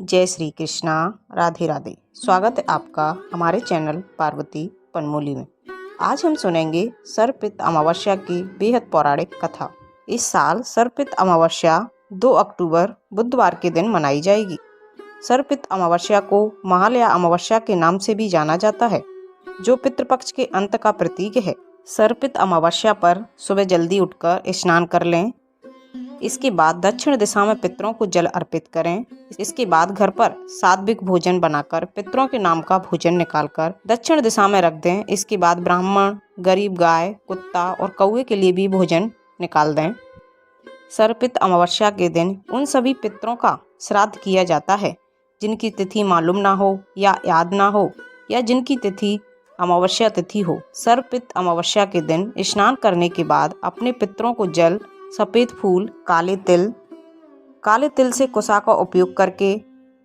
जय श्री कृष्णा। राधे राधे। स्वागत है आपका हमारे चैनल पार्वती पनमोली में। आज हम सुनेंगे सर्पित अमावस्या की बेहद पौराणिक कथा। इस साल सर्पित अमावस्या 2 अक्टूबर बुधवार के दिन मनाई जाएगी। सर्पित अमावस्या को महालया अमावस्या के नाम से भी जाना जाता है, जो पितृपक्ष के अंत का प्रतीक है। सर्पित अमावस्या पर सुबह जल्दी उठकर स्नान कर लें। इसके बाद दक्षिण दिशा में पितरों को जल अर्पित करें। इसके बाद घर पर सात्विक भोजन बनाकर पितरों के नाम का भोजन निकालकर दक्षिण दिशा में रख दें। इसके बाद ब्राह्मण, गरीब, गाय, कुत्ता और कौवे के लिए भी भोजन निकाल दें। सर्पित अमावस्या के दिन उन सभी पितरों का श्राद्ध किया जाता है जिनकी तिथि मालूम ना हो या याद ना हो, या जिनकी तिथि अमावस्या तिथि हो। सर्पित अमावस्या के दिन स्नान करने के बाद अपने पितरों को जल, सफ़ेद फूल, काले तिल से कुसा का उपयोग करके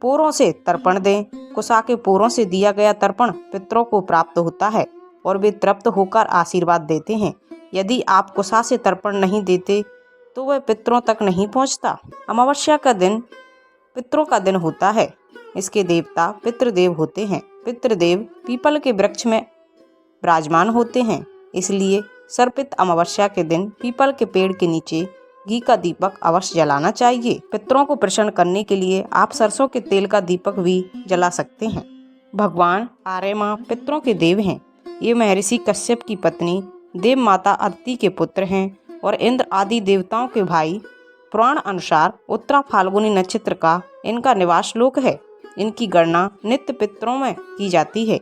पोरों से तर्पण दें। कुसा के पोरों से दिया गया तर्पण पितरों को प्राप्त होता है और वे तृप्त होकर आशीर्वाद देते हैं। यदि आप कुसा से तर्पण नहीं देते तो वह पितरों तक नहीं पहुंचता। अमावस्या का दिन पितरों का दिन होता है। इसके देवता पितृदेव होते हैं। पितृदेव पीपल के वृक्ष में विराजमान होते हैं, इसलिए सर्पित अमावस्या के दिन पीपल के पेड़ के नीचे घी का दीपक अवश्य जलाना चाहिए। पितरों को प्रसन्न करने के लिए आप सरसों के तेल का दीपक भी जला सकते हैं। भगवान आर्यमा पितरों के देव हैं। ये महर्षि कश्यप की पत्नी देव माता अदिति के पुत्र हैं और इंद्र आदि देवताओं के भाई। पुराण अनुसार उत्तरा फाल्गुनी नक्षत्र का इनका निवास लोक है। इनकी गणना नित्य पितरों में की जाती है।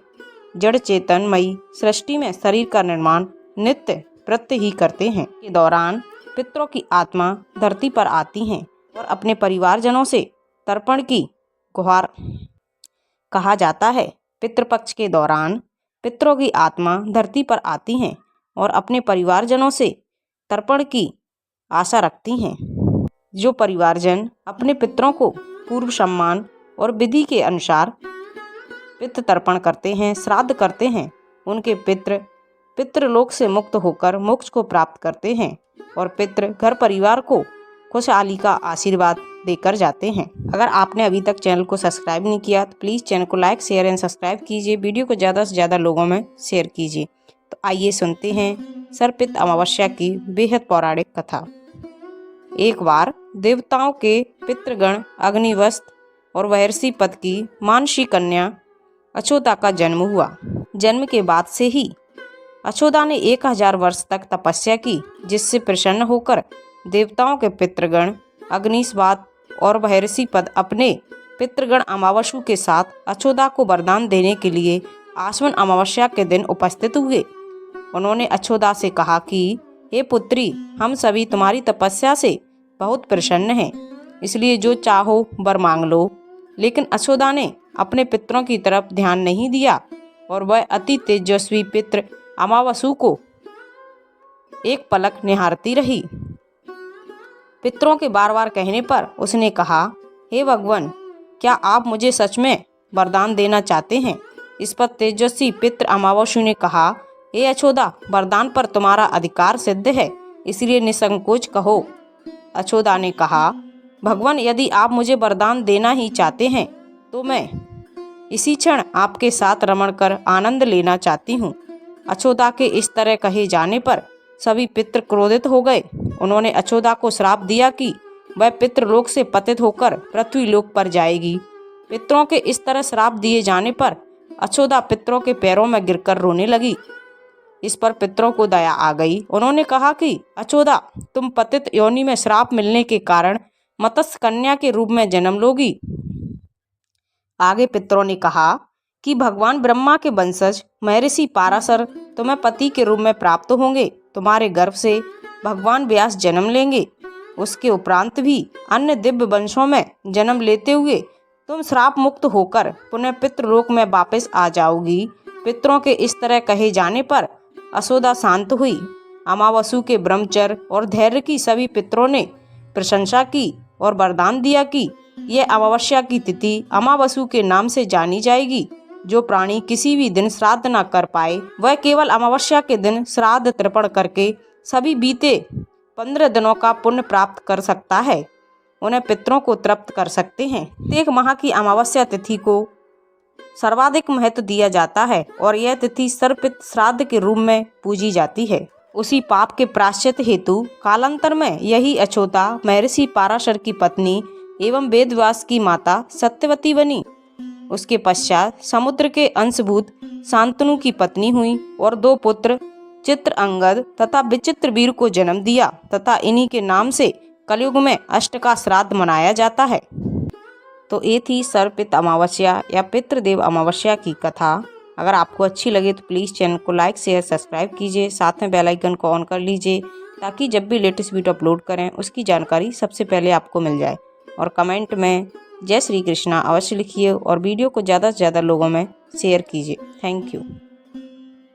जड़ चेतनमयी सृष्टि में शरीर का निर्माण नित्य प्रत्य ही करते हैं। के दौरान पितरों की आत्मा धरती पर आती हैं और अपने परिवारजनों से तर्पण की गुहार कहा जाता है। पितृपक्ष के दौरान पितरों की आत्मा धरती पर आती हैं और अपने परिवारजनों से तर्पण की आशा रखती हैं। जो परिवारजन अपने पितरों को पूर्व सम्मान और विधि के अनुसार पितृ तर्पण करते हैं, श्राद्ध करते हैं, उनके पितृलोक से मुक्त होकर मोक्ष को प्राप्त करते हैं और पितृ घर परिवार को खुशहाली का आशीर्वाद देकर जाते हैं। अगर आपने अभी तक चैनल को सब्सक्राइब नहीं किया तो प्लीज़ चैनल को लाइक, शेयर एंड सब्सक्राइब कीजिए। वीडियो को ज़्यादा से ज़्यादा लोगों में शेयर कीजिए। तो आइए सुनते हैं सर्पित अमावस्या की बेहद पौराणिक कथा। एक बार देवताओं के पितृगण अग्निवस्त और महर्षि पद की मानसी कन्या अछोदा का जन्म हुआ। जन्म के बाद से ही अछोदा ने 1000 वर्ष तक तपस्या की, जिससे प्रसन्न होकर देवताओं के पितृगण अग्निस्वाद और महर्षि पद अपने पितृगण अमावस्या के साथ अछोदा को वरदान देने के लिए आश्विन अमावस्या के दिन उपस्थित हुए। उन्होंने अछोदा से कहा कि हे पुत्री, हम सभी तुम्हारी तपस्या से बहुत प्रसन्न हैं, इसलिए जो चाहो वर मांग लो। लेकिन अछोदा ने अपने पितरों की तरफ ध्यान नहीं दिया और वह अति तेजस्वी पितृ अमावस्या को एक पलक निहारती रही। पितरों के बार बार कहने पर उसने कहा, हे भगवान, क्या आप मुझे सच में वरदान देना चाहते हैं? इस पर तेजस्वी पितृ अमावस्या ने कहा, हे अछोदा, वरदान पर तुम्हारा अधिकार सिद्ध है, इसलिए निसंकोच कहो। अछोदा ने कहा, भगवान, यदि आप मुझे वरदान देना ही चाहते हैं तो मैं इसी क्षण आपके साथ रमण कर आनंद लेना चाहती हूँ। अछोदा के इस तरह कहे जाने पर सभी पितृ क्रोधित हो गए। उन्होंने अछोदा को श्राप दिया कि वह पितृलोक से पतित होकर पृथ्वीलोक पर जाएगी। पितरों के इस तरह श्राप दिए जाने पर अछोदा पितरों के पैरों में गिरकर रोने लगी। इस पर पितरों को दया आ गई। उन्होंने कहा कि अछोदा, तुम पतित योनि में श्राप मिलने के कारण मत्स्य कन्या के रूप में जन्म लोगी। आगे पितरों ने कहा कि भगवान ब्रह्मा के वंशज महर्षि पाराशर तुम्हें पति के रूप में प्राप्त होंगे। तुम्हारे गर्भ से भगवान व्यास जन्म लेंगे। उसके उपरांत भी अन्य दिव्य वंशों में जन्म लेते हुए तुम श्राप मुक्त होकर पुनः पितृलोक में वापस आ जाओगी। पितरों के इस तरह कहे जाने पर अछोदा शांत हुई। अमावस्या के ब्रह्मचर्य और धैर्य की सभी पितरों ने प्रशंसा की और वरदान दिया कि यह अमावस्या की तिथि अमावस्या के नाम से जानी जाएगी। जो प्राणी किसी भी दिन श्राद्ध न कर पाए, वह केवल अमावस्या के दिन श्राद्ध तर्पण करके सभी बीते 15 दिनों का पुण्य प्राप्त कर सकता है। उन्हें पितरों को तृप्त कर सकते हैं। प्रत्येक माह की अमावस्या तिथि को सर्वाधिक महत्व दिया जाता है और यह तिथि सर्वपित श्राद्ध के रूप में पूजी जाती है। उसी पाप के प्रायश्चित हेतु कालांतर में यही अछोता महर्षि पराशर की पत्नी एवं वेदव्यास की माता सत्यवती बनी। उसके पश्चात समुद्र के अंशभूत शांतनु की पत्नी हुई और 2 पुत्र चित्रअंगद तथा विचित्रवीर को जन्म दिया तथा इन्हीं के नाम से कलयुग में अष्ट का श्राद्ध मनाया जाता है। तो ये थी सर्वपित अमावस्या या पितृदेव अमावस्या की कथा। अगर आपको अच्छी लगे तो प्लीज़ चैनल को लाइक शेयर सब्सक्राइब कीजिए, साथ में बेल आइकन को ऑन कर लीजिए ताकि जब भी लेटेस्ट वीडियो अपलोड करें उसकी जानकारी सबसे पहले आपको मिल जाए। और कमेंट में जय श्री कृष्णा अवश्य लिखिए और वीडियो को ज़्यादा से ज़्यादा लोगों में शेयर कीजिए। Thank you.